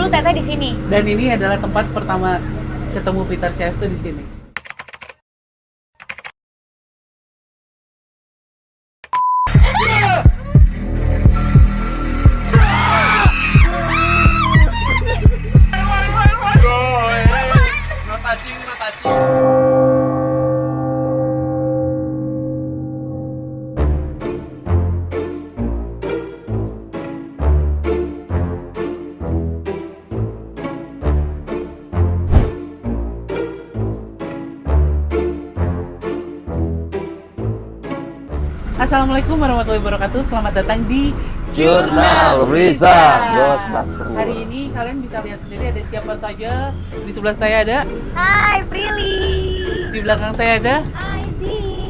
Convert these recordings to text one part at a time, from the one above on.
Teteh di sini. Dan ini adalah tempat pertama ketemu Peter Chess tuh di sini. No touching. Assalamualaikum warahmatullahi wabarakatuh. Selamat datang di Jurnal Riza Ghostbuster. Hari ini kalian bisa lihat sendiri ada siapa saja. Di sebelah saya ada, Hai Prilly. di belakang saya ada, Hai Zi.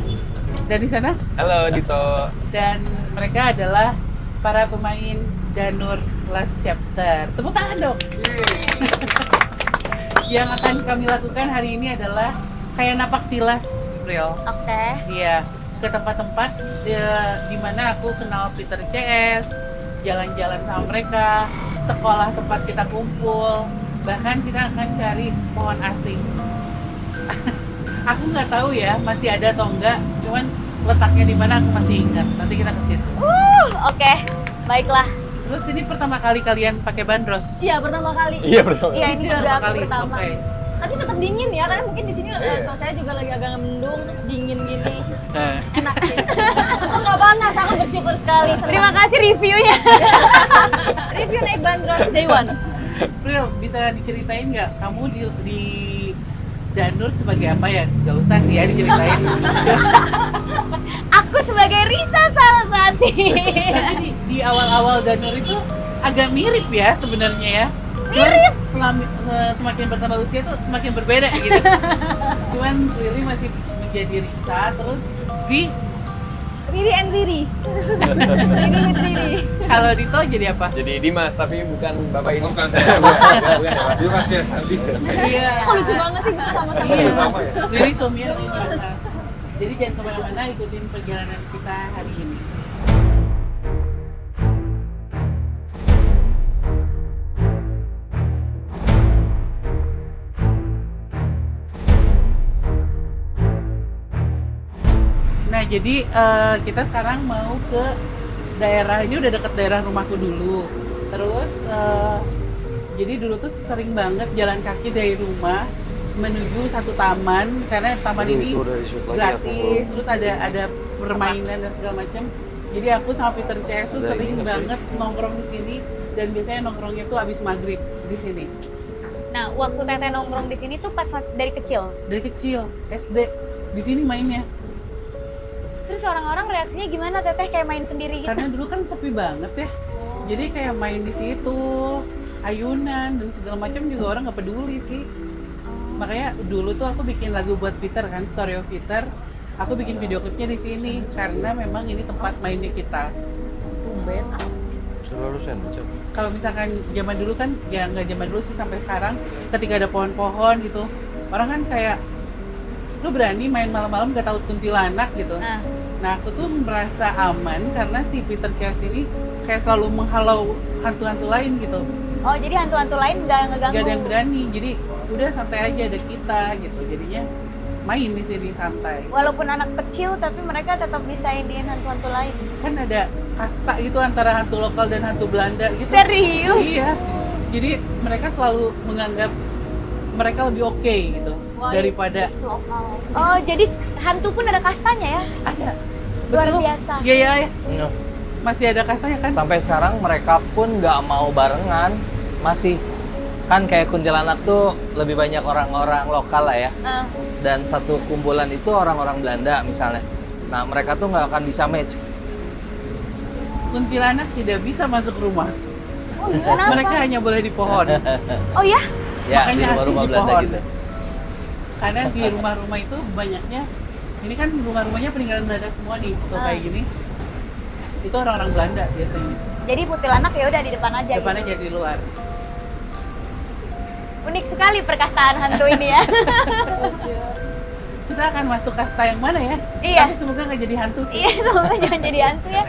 dan di sana. Halo Dito. Dan mereka adalah para pemain Danur Last Chapter. Tepuk tangan dong. Yang akan kami lakukan hari ini adalah kayak napak tilas, Pril. Oke. Iya, ke tempat-tempat di mana aku kenal Peter CS, jalan-jalan sama mereka, sekolah tempat kita kumpul, bahkan kita akan cari pohon asing. Aku nggak tahu ya masih ada atau enggak, cuman letaknya di mana aku masih ingat. Nanti kita ke situ. Oke. Baiklah. Terus ini pertama kali kalian pakai bandros? Iya, pertama kali. Iya betul. Iya, ini juga aku pertama. Oke. Tapi tetap dingin ya, karena mungkin di sini cuacanya juga lagi agak mendung, terus dingin gini. Enak sih. Atau nggak panas, aku bersyukur sekali. Terima kasih reviewnya. Review naik bandros day one. Pril, bisa diceritain nggak kamu di Danur sebagai apa ya? Gak usah sih ya diceritain. Aku sebagai Risa Sarasati. Tapi di awal-awal Danur itu agak mirip ya sebenarnya ya. Mirip. Semakin bertambah usia tuh semakin berbeda gitu. Cuman Riri masih menjadi Risa, terus Zi, Riri and Riri. Riri with Riri. kalau Dito jadi apa? Jadi Dimas tapi bukan bapak ini. Bukan saya. Bukan. Dimas ya. Iya. Kok lucu banget sih bisa sama-sama Iya, ya, Mas? sama ya. Riri suaminya Dimas. Jadi jangan kemana-mana, ikutin perjalanan kita hari ini. Nah, jadi kita sekarang mau ke daerah, ini udah deket daerah rumahku dulu. Terus, jadi dulu tuh sering banget jalan kaki dari rumah menuju satu taman, karena taman ini gratis, terus ada permainan dan segala macam. Jadi aku sama Peter CS tuh sering banget nongkrong di sini, dan biasanya nongkrongnya tuh abis maghrib di sini. Nah, waktu Teteh nongkrong di sini tuh pas dari kecil. Dari kecil, SD, di sini mainnya. Terus orang-orang reaksinya gimana Teteh, kayak main sendiri gitu? Karena dulu kan sepi banget ya. Jadi kayak main di situ, ayunan dan segala macam juga orang nggak peduli sih. Makanya dulu tuh aku bikin lagu buat Peter kan, Story of Peter. Aku bikin video klipnya di sini karena memang ini tempat mainnya kita. Tumben. Selalu sendok. Kalau misalkan zaman dulu kan, ya nggak zaman dulu sih sampai sekarang, ketika ada pohon-pohon gitu, orang kan kayak, lu berani main malam-malam gak tahu kuntilanak gitu. Nah aku tuh merasa aman karena si Peter Chess ini kayak selalu menghalau hantu-hantu lain gitu. Oh, jadi hantu-hantu lain nggak ngeganggu? Gak ada yang berani, jadi udah santai aja ada kita gitu. Jadinya main di sini santai. Walaupun anak kecil, tapi mereka tetap bisa indiin hantu-hantu lain. Kan ada kasta gitu antara hantu lokal dan hantu Belanda gitu. Serius? Iya. Jadi mereka selalu menganggap mereka lebih oke gitu. Wah, daripada Oh, jadi hantu pun ada kastanya ya? ada. Luar Betul. biasa. Iya, iya, iya. Iya. Masih ada kastanya kan? Sampai sekarang mereka pun nggak mau barengan, masih kan kayak kuntilanak tuh lebih banyak orang-orang lokal lah ya, dan satu kumpulan itu orang-orang Belanda misalnya. Nah mereka tuh nggak akan bisa match. Kuntilanak tidak bisa masuk rumah. Oh, kenapa? Mereka hanya boleh di pohon. Oh ya? Ya Makanya di asli rumah-rumah di Belanda pohon. gitu. Karena di rumah-rumah itu banyaknya, ini kan rumah-rumahnya peninggalan Belanda semua nih, foto kayak gini. Itu orang-orang Belanda biasanya. Jadi kuntilanak ya udah di depan aja. Depannya gitu. jadi di luar. Unik sekali perkastaan hantu ini ya. Kita akan masuk kasta yang mana ya? Iya. Tapi semoga nggak jadi hantu sih. Iya, semoga jangan jadi hantu ya.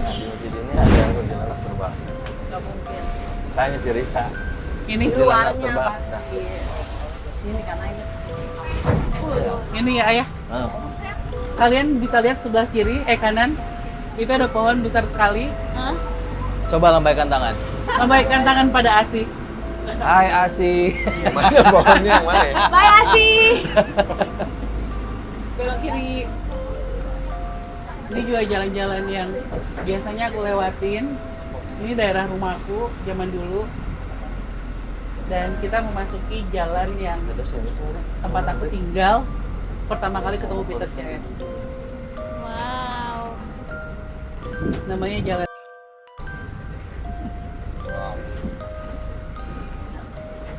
Nah di masjid ini ada kuntilanak terbang. Nggak mungkin. Tanya si Risa. Ini Luarnya Nah. pasti. Sini kan aja. Ini ya ayah. Oh. Kalian bisa lihat sebelah kiri, kanan. Itu ada pohon besar sekali. Hah? Coba lambaikan tangan. Lambaikan tangan pada Asi. Hai Asi. Mana pohonnya yang mana ya? Bye Asi. Belok kiri. Ini juga jalan-jalan yang biasanya aku lewatin. Ini daerah rumahku zaman dulu. Dan kita memasuki jalan yang tempat aku tinggal pertama kali ketemu Peter CS. Wow. Namanya jalan.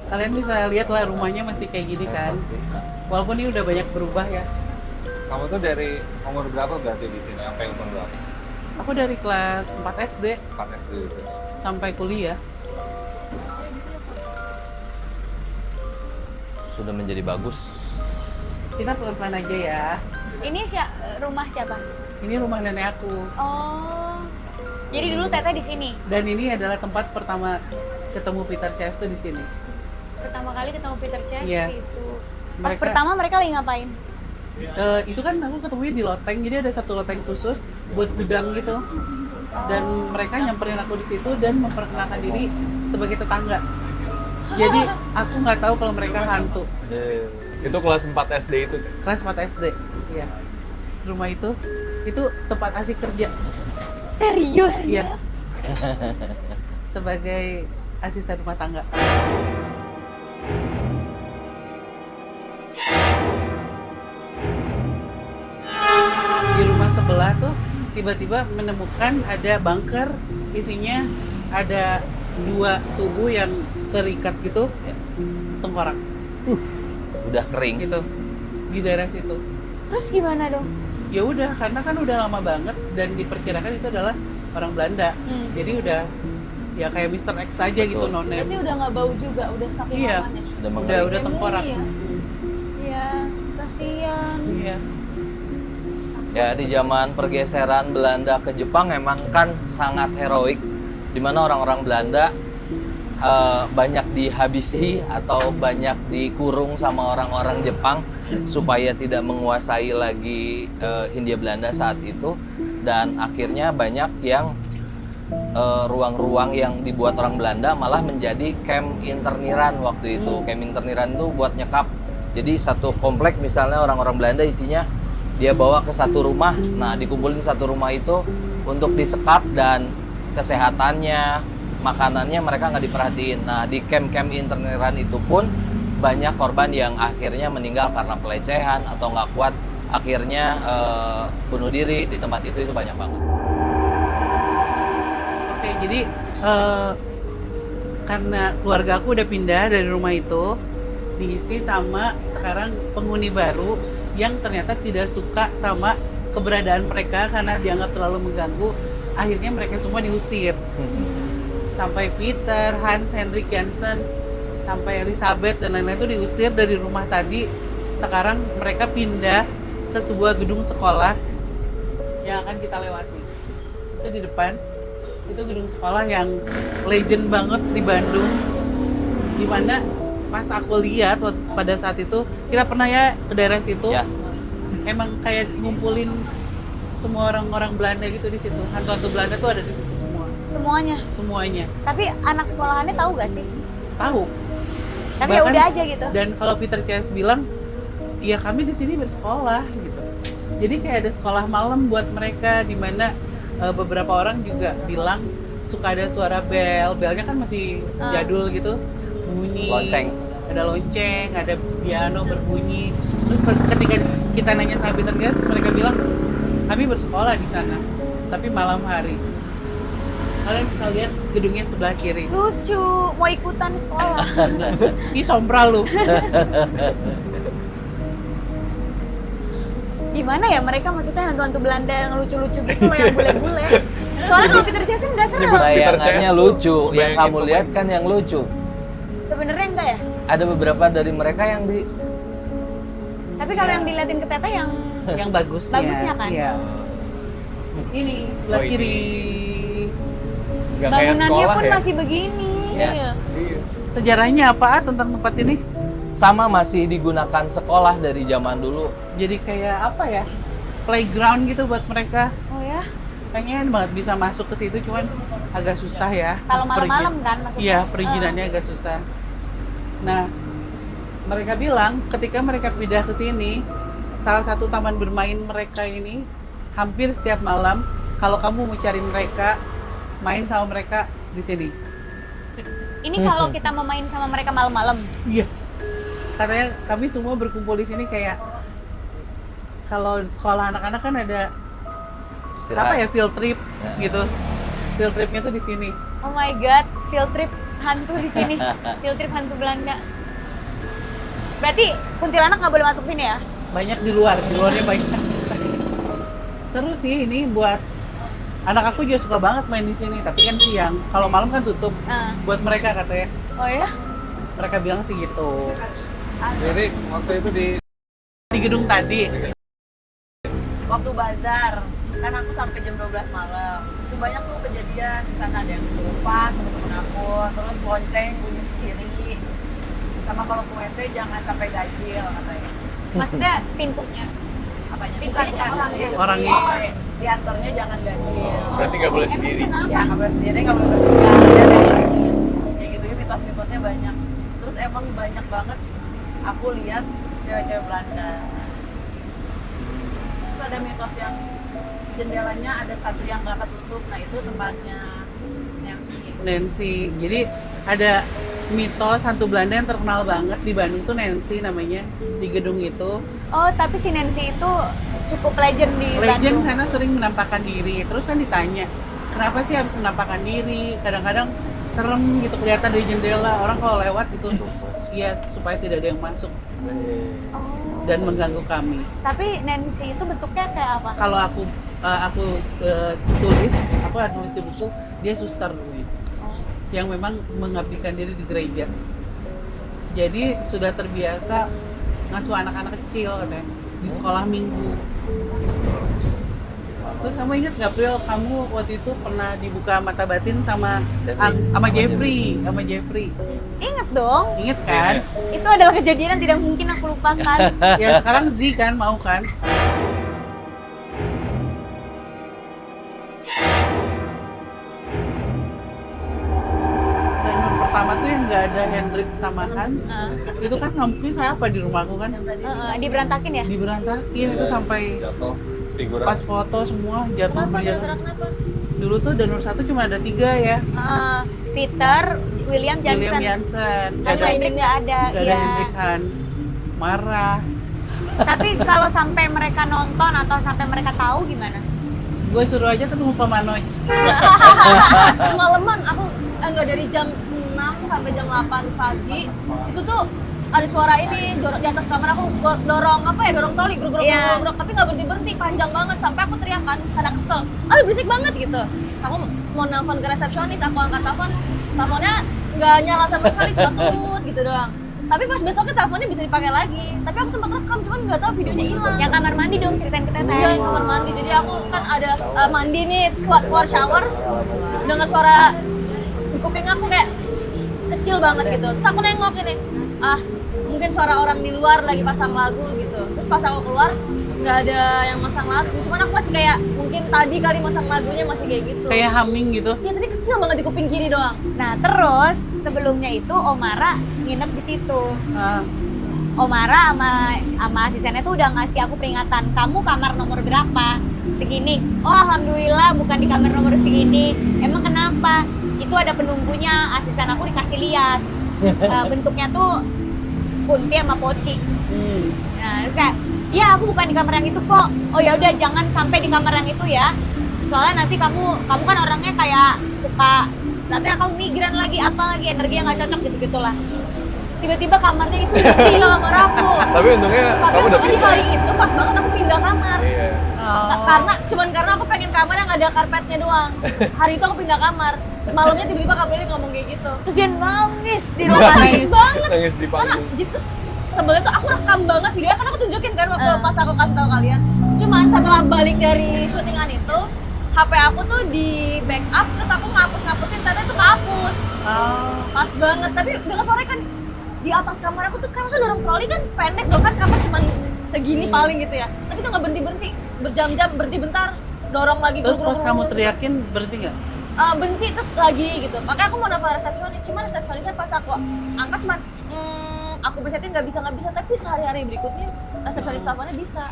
Kalian bisa lihat lah rumahnya masih kayak gini kan. Walaupun ini udah banyak berubah ya. Kamu tuh dari umur berapa berarti di sini? Sampai umur berapa? Aku dari kelas 4 SD 4 SD di sini. sampai kuliah. Sudah menjadi bagus. Kita pelan-pelan aja ya. Ini rumah siapa? Ini rumah nenek aku. Oh. Jadi dulu Teteh di sini. Dan ini adalah tempat pertama ketemu Peter CS tuh di sini. Pertama kali ketemu Peter Chess Iya. di situ. Pas Mereka- pertama mereka lagi ngapain? Itu kan aku ketemunya di loteng, jadi ada satu loteng khusus buat gudang gitu. Dan mereka nyamperin aku di situ dan memperkenalkan diri sebagai tetangga. Jadi aku nggak tahu kalau mereka hantu. Itu kelas 4 SD itu. Kelas 4 SD, iya. Rumah itu tempat Asik kerja, Serius? iya. Sebagai asisten rumah tangga. Di rumah sebelah tuh tiba-tiba menemukan ada bunker, isinya ada 2 tubuh yang terikat gitu, Ya. tengkorak Udah kering. gitu di daerah situ. Terus gimana dong? Ya udah, karena kan udah lama banget dan diperkirakan itu adalah orang Belanda. Jadi udah ya kayak Mr. X aja gitu, Betul. nonem. Berarti udah nggak bau juga, udah saking Iya. lamanya. Sudah Udah mengering. tengkorak. Iya. Iya, kasihan. Iya. Ya di zaman pergeseran Belanda ke Jepang emang kan sangat heroik, di mana orang-orang Belanda banyak dihabisi atau banyak dikurung sama orang-orang Jepang supaya tidak menguasai lagi Hindia Belanda saat itu, dan akhirnya banyak yang ruang-ruang yang dibuat orang Belanda malah menjadi camp interniran waktu itu. Camp interniran itu buat nyekap. Jadi satu komplek misalnya orang-orang Belanda isinya dia bawa ke satu rumah, nah dikumpulin satu rumah itu untuk disekap dan kesehatannya, makanannya mereka nggak diperhatiin. Nah di camp-camp interneran itu pun banyak korban yang akhirnya meninggal karena pelecehan atau nggak kuat, akhirnya bunuh diri di tempat itu banyak banget. Oke, jadi karena keluarga aku udah pindah dari rumah itu, diisi sama sekarang penghuni baru yang ternyata tidak suka sama keberadaan mereka karena dianggap terlalu mengganggu. Akhirnya mereka semua diusir. Sampai Peter, Hans, Henrik Jansen, sampai Elizabeth dan lain-lain itu diusir dari rumah tadi. Sekarang mereka pindah ke sebuah gedung sekolah yang akan kita lewati. Itu di depan. Itu gedung sekolah yang legend banget di Bandung. Dimana pas aku lihat pada saat itu, kita pernah ya ke daerah situ. Ya. Emang kayak ngumpulin semua orang-orang Belanda gitu di situ. Hantu-hantu Belanda tuh ada di situ semua. Semuanya. Tapi anak sekolahannya tahu gak sih? Tahu. Tapi ya Bahkan- udah aja gitu. Dan kalau Peter CS bilang, ya kami di sini bersekolah gitu. Jadi kayak ada sekolah malam buat mereka, di mana beberapa orang juga bilang suka ada suara bel. Belnya kan masih jadul gitu, bunyi. Lonceng. Ada lonceng, ada piano berbunyi. Terus ketika kita nanya sama Peter CS, mereka bilang kami bersekolah di sana, tapi malam hari. Kalian bisa lihat gedungnya sebelah kiri. Lucu, mau ikutan sekolah. Ih, sombral lu. Gimana ya mereka maksudnya hantu-hantu Belanda yang lucu-lucu gitu loh, yang bule-bule. Soalnya kalau Peter Chess nggak serem. Bayangannya lucu, yang Bayangin kamu pemain. lihat kan yang lucu. Sebenarnya enggak ya? Ada beberapa dari mereka yang di Tapi kalau yang diliatin ke Teteh yang Yang bagusnya. Bagusnya kan? Iya. Ini sebelah Oh, ini. kiri. Nggak kayak bangunannya sekolah pun ya? masih begini. Ya. Sejarahnya apa tentang tempat ini? Sama, masih digunakan sekolah dari zaman dulu. Jadi kayak apa ya? Playground gitu buat mereka. Oh ya? Pengen banget bisa masuk ke situ, cuman agak susah ya. Kalau malam-malam kan maksudnya? Iya, perizinannya agak susah. Nah, mereka bilang ketika mereka pindah ke sini, salah satu taman bermain mereka ini hampir setiap malam kalau kamu mau cari mereka, main sama mereka di sini. Ini kalau kita mau main sama mereka malam-malam. Iya. Katanya kami semua berkumpul di sini kayak kalau di sekolah anak-anak kan ada apa ya, field trip gitu. Field tripnya tuh di sini. Oh my god, field trip hantu di sini. Field trip hantu Belanda. Berarti kuntilanak nggak boleh masuk sini ya? Banyak di luarnya banyak. Seru sih ini buat anak aku juga suka banget main di sini, tapi kan siang. Kalau malam kan tutup. Buat mereka katanya. Oh ya? Mereka bilang sih gitu. Jadi waktu itu Di gedung tadi. Waktu bazar, kan aku sampai jam 12 malam. Itu banyak tuh kejadian, di sana ada yang kesurupan, temen-temen aku, terus lonceng bunyi sendiri. Sama kalau ke WC jangan sampai ganjil katanya. Maksudnya pintunya? Apanya? Pintunya orangnya. Orangnya. Diantarnya jangan ganjil. berarti nggak boleh sendiri. Ya nggak boleh sendiri, nggak boleh bertiga. Kayak gitu ya, mitos-mitosnya banyak. Terus emang banyak banget aku lihat cewek-cewek Belanda. Terus ada mitos yang jendelanya ada satu yang nggak ketutup, nah itu tempatnya Nancy. Jadi ada mitos hantu Belanda yang terkenal banget di Bandung tuh Nancy namanya, di gedung itu. Oh, tapi si Nancy itu cukup legend di Legend Bandung. karena sering menampakkan diri. Terus kan ditanya, kenapa sih harus menampakkan diri? Kadang-kadang serem gitu kelihatan dari jendela. Orang kalau lewat gitu, ya supaya tidak ada yang masuk Oh. dan mengganggu kami. Tapi Nancy itu bentuknya kayak apa? Kalau aku tulis, aku ada tulis di buku, dia suster dulu yang memang mengabdikan diri di gereja. Jadi sudah terbiasa ngasuh anak-anak kecil katanya di sekolah minggu. Terus kamu ingat nggak, Pril, kamu waktu itu pernah dibuka mata batin sama Jeffrey. Ingat dong. Ingat kan? Itu adalah kejadian yang tidak mungkin aku lupakan. Ya sekarang Z kan mau kan? Dan yang pertama tuh yang nggak ada Hendrik sama Hans, itu kan mungkin kayak apa di rumahku kan? Diberantakin ya? Diberantakin itu sampai Jatuh figuran. pas foto semua jatuh Kenapa? berjatuh. Gara-gara kenapa? Dulu tuh Danur 1 cuma ada 3 ya. Peter, William Johnson. William Jansen, Kan Hendrik nggak ada, gak ada iya. Hendrik Hans. Marah. Tapi kalau sampai mereka nonton atau sampai mereka tahu gimana? Gue suruh aja ketemu Pak Manoj. Semalaman aku enggak dari jam 6 sampai jam 8 pagi itu tuh ada suara ini di atas kamar aku dorong troli geruk tapi nggak berhenti panjang banget sampai aku teriak kan karena kesel, berisik banget gitu. Aku mau nelfon ke resepsionis, aku angkat teleponnya nggak nyala sama sekali, cuma tut gitu doang. Tapi pas besoknya teleponnya bisa dipakai lagi, tapi aku sempat rekam cuman nggak tahu videonya hilang. Yang kamar mandi dong, ceritain ke teteh. Iya, yang kamar mandi. Jadi aku kan ada mandi nih, keluar shower dengar suara di kuping aku kayak kecil banget gitu. Terus aku nengok ini, mungkin suara orang di luar lagi pasang lagu gitu. Terus pas aku keluar nggak ada yang masang lagu, cuman aku masih kayak mungkin tadi kali masang lagunya masih kayak gitu. Kayak humming gitu. Iya, tapi kecil banget di kuping kiri doang. Nah terus sebelumnya itu Omara nginep di situ. Omara sama asistennya tuh udah ngasih aku peringatan, kamu kamar nomor berapa? Segini. Oh alhamdulillah bukan di kamar nomor segini. Emang kenapa? Itu ada penunggunya, asisten aku dikasih lihat. Bentuknya tuh Kunti sama Poci. Nah terus kayak, ya aku bukan di kamar yang itu kok. Oh ya udah jangan sampai di kamar yang itu ya. Soalnya nanti kamu kan orangnya kayak suka, nanti kamu migran lagi, apa lagi, energi yang nggak cocok gitu-gitulah. Tiba-tiba kamarnya itu isi lah kamar aku. Tapi untungnya kamu udah di hari itu pas banget aku pindah kamar. Iya. Karena aku pengen kamar yang ada karpetnya doang. Hari itu aku pindah kamar. Malamnya tiba-tiba kabarnya ngomong kayak gitu. Terus dia nangis di rumah. Nangis banget. Nangis di Karena panggung. gitu sebelumnya tuh aku rekam banget videonya, kan aku tunjukin kan waktu pas aku kasih tahu kalian. Cuman setelah balik dari syutingan itu, HP aku tuh di backup, terus aku ngapus-ngapusin, ternyata itu kehapus. Pas banget, tapi dengan suaranya kan di atas kamar aku tuh kan masa dorong troli kan pendek loh kan, kamar cuma segini paling gitu ya. Tapi itu nggak berhenti-berhenti, berjam-jam, berhenti bentar, dorong lagi. Terus pas kamu teriakin berhenti nggak? Berhenti terus lagi gitu. Makanya aku mau nelfon resepsionis, cuma resepsionisnya pas aku angkat cuma aku pesetin nggak bisa, tapi sehari-hari berikutnya resepsionis teleponnya bisa.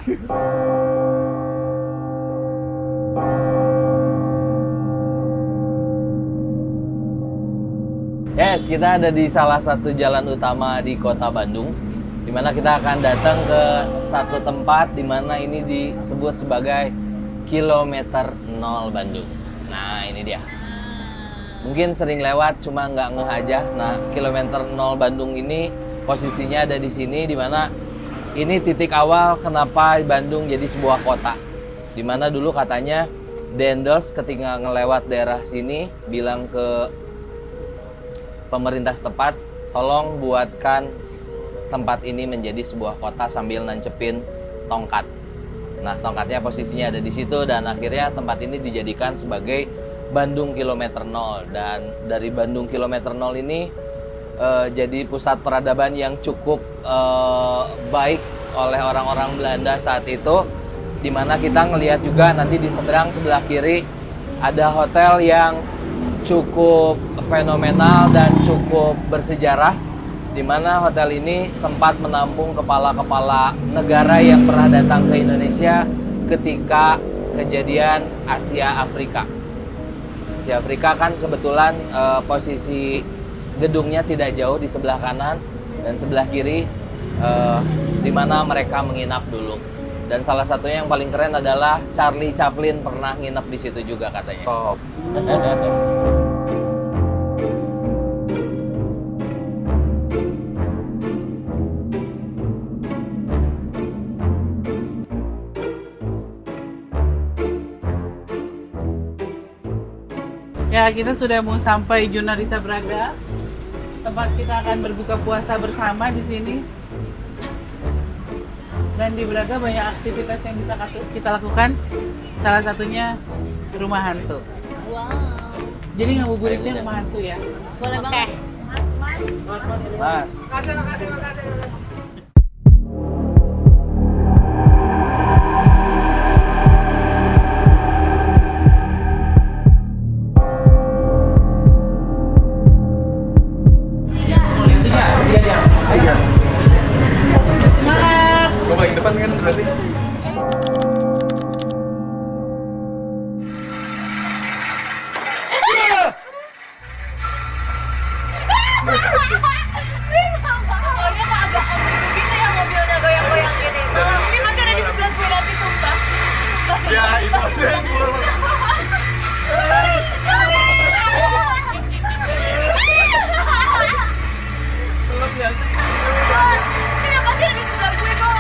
Yes, kita ada di salah satu jalan utama di kota Bandung, di mana kita akan datang ke satu tempat di mana ini disebut sebagai Kilometer 0 Bandung. Nah, ini dia. Mungkin sering lewat, cuma nggak ngeh aja. Nah, Kilometer 0 Bandung ini posisinya ada di sini, di mana ini titik awal kenapa Bandung jadi sebuah kota. Di mana dulu katanya Dendels ketika ngelewat daerah sini bilang ke pemerintah setempat, tolong buatkan tempat ini menjadi sebuah kota sambil nancepin tongkat. Nah, tongkatnya posisinya ada di situ dan akhirnya tempat ini dijadikan sebagai Bandung Kilometer 0. Dan dari Bandung Kilometer 0 ini jadi pusat peradaban yang cukup baik oleh orang-orang Belanda saat itu, di mana kita ngelihat juga nanti di seberang sebelah kiri ada hotel yang cukup fenomenal dan cukup bersejarah, di mana hotel ini sempat menampung kepala-kepala negara yang pernah datang ke Indonesia ketika kejadian Asia Afrika. Asia Afrika kan kebetulan posisi gedungnya tidak jauh di sebelah kanan dan sebelah kiri, di mana mereka menginap dulu. Dan salah satunya yang paling keren adalah Charlie Chaplin pernah nginep di situ juga katanya. Top. Ya, kita sudah mau sampai Junarisa Braga. Tempat kita akan berbuka puasa bersama di sini. Dan di Braga banyak aktivitas yang bisa kita lakukan. Salah satunya rumah hantu. Wow. Jadi ngabuburitnya rumah hantu ya. Boleh banget. Mas. Lo paling depan kan berarti? Ini masih ada di sebelah gue nanti, sumpah. Ya, itu ada yang keluar. Belum ya sih. Ini pasti ada di sebelah gue kok.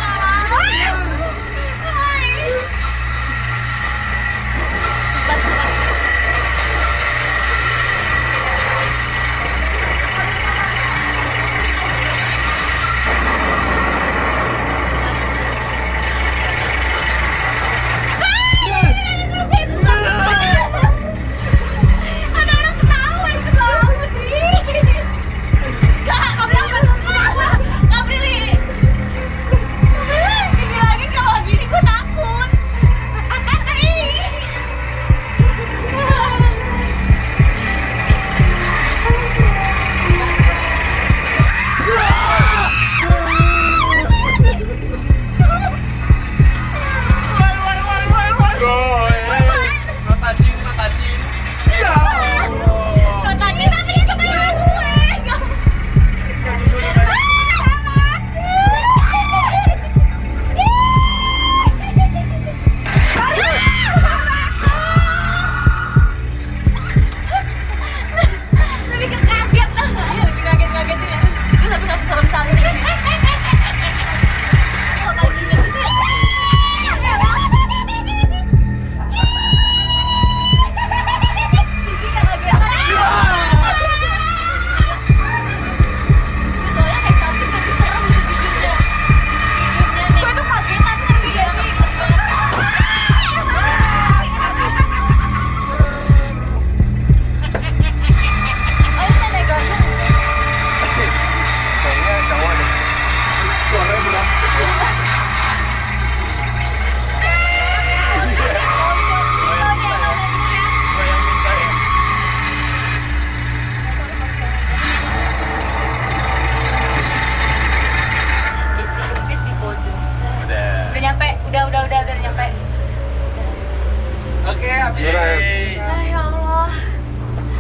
Ya Allah.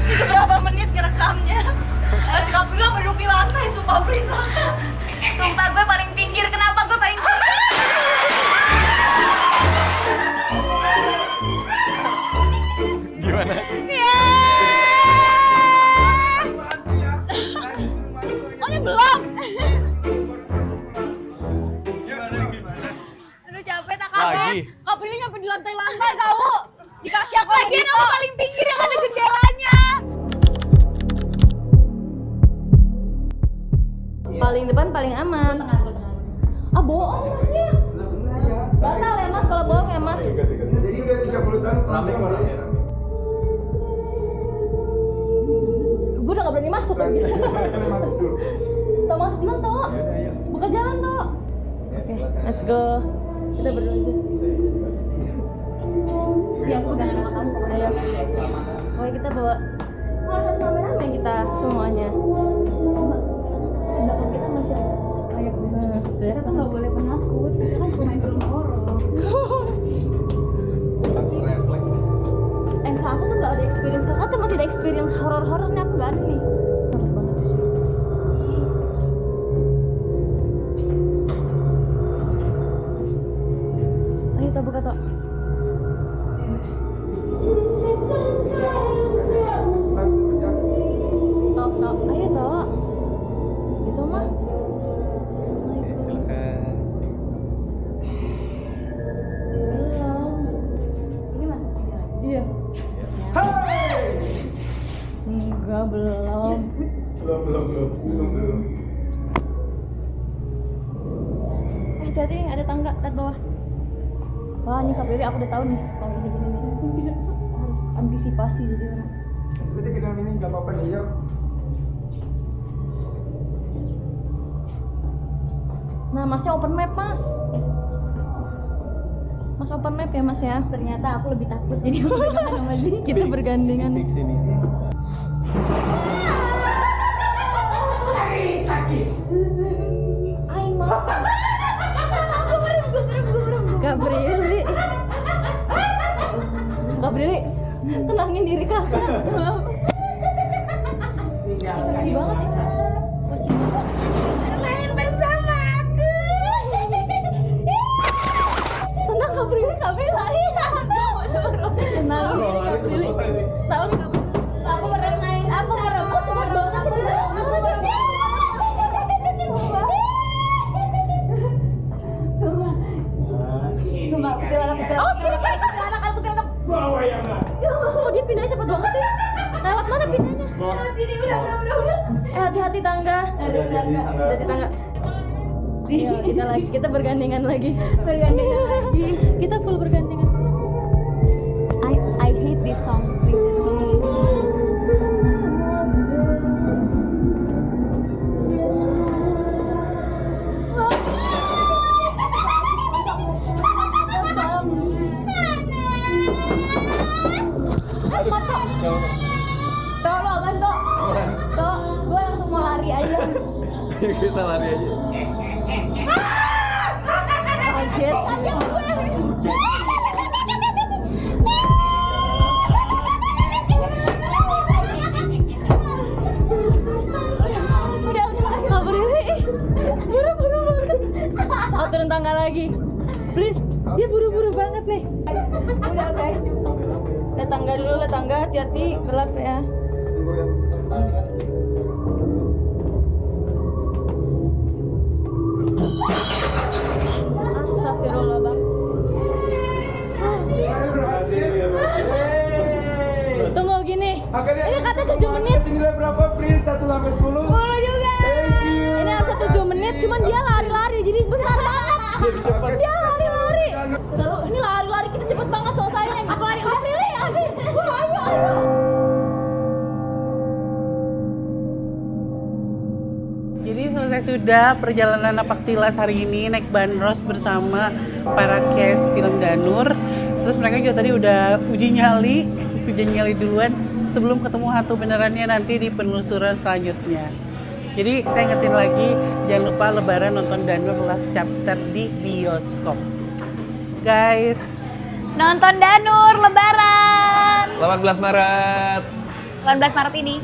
Itu berapa menit ngerekamnya? Si Kak bilang duduk di lantai, sumpah Prisa. Sumpah gue paling pinggir, kenapa gue paling pinggir? Gimana? Oh ini belum? Aduh capek tak Lagi. Kak Prilly nyampe di lantai-lantai tahu. Di kaki aku lagi aku paling pinggir yang ada jendelanya. Paling depan paling aman. Ah bohong masnya. Batal ya mas kalau bohong ya mas. Jadi udah 30 tahun kosong ya. Gue udah gak berani masuk lagi. Masuk dulu. Tok masuk dulu Tok. Buka jalan Tok. Oke, let's go. Kita berdua aja. Iya, aku pegangan sama kamu. Ayo. Pokoknya kita bawa. Harus rame-rame kita semuanya. Belakang kita masih ada. Ayo. Kita tuh nggak boleh penakut. Kita kan pemain film horor. Aku tuh nggak ada experience. Kakak tuh masih ada experience horor-horornya, aku nggak ada nih. Horor banget jujur. Ayo Tok buka Tok. Tok, ayo Tok. Gitu mah. Silakan. Belum. Ini masuk sini lagi. Iya. Enggak, belum. Belum. Hati-hati nih, ada tangga, lihat bawah. Wah, ini Kak Prilly aku udah tahu nih. Kalau gini nih. Harus antisipasi jadi orang. Seperti ke dalam ini nggak apa-apa nih ya. Nah, masnya open map, Mas. Mas open map ya, Mas ya. Ternyata aku lebih takut jadi bergandengan sama dia. Kita bergandengan. Fix ini. Aing mau. Gue merem. Kak Prilly. Kak Prilly, tenangin diri kakak. Seksi banget ya. Kucing. Main bersama aku. Tenang Kak Prilly lari. Tenang Kak Prilly. Tahu nih Kak. Aku merem. Kok cepet banget sih. Sumpah, kuntilanak. Oh, kiri kuntilanak. Bawa yang lah. Kok dia pindahnya cepet banget sih? Lewat mana pindahnya? Lewat sini, udah. Hati-hati tangga. Hati-hati tangga. Iya, kita bergandengan lagi. Kita full bergandengan. I hate this song. Tok, gue langsung mau lari aja. Kita lari aja. Kaget gue. Udah Kak Prilly. Buru-buru banget. Mau turun tangga lagi. Please, dia buru-buru banget nih. Udah guys. Lihat tangga dulu, hati-hati, gelap ya. Astagfirullah bang. Tunggu gini. Ini kata 7 menit. Nilai berapa Prin? 1 sampai 10? 10 juga. Thank you. Ini harus 7 menit, cuman dia lari-lari, jadi bentar banget. Dia lari-lari. Seru, ini lari-lari kita cepet banget selesainya. Aku lari, udah Prilly, ayo. Jadi selesai sudah perjalanan Napaktilas hari ini naik bandros bersama para cast film Danur. Terus mereka juga tadi udah uji nyali duluan sebelum ketemu hantu benerannya nanti di penelusuran selanjutnya. Jadi saya ingetin lagi, jangan lupa Lebaran nonton Danur Last Chapter di bioskop. Guys, Nonton Danur Lebaran. 18 Maret. 18 Maret ini.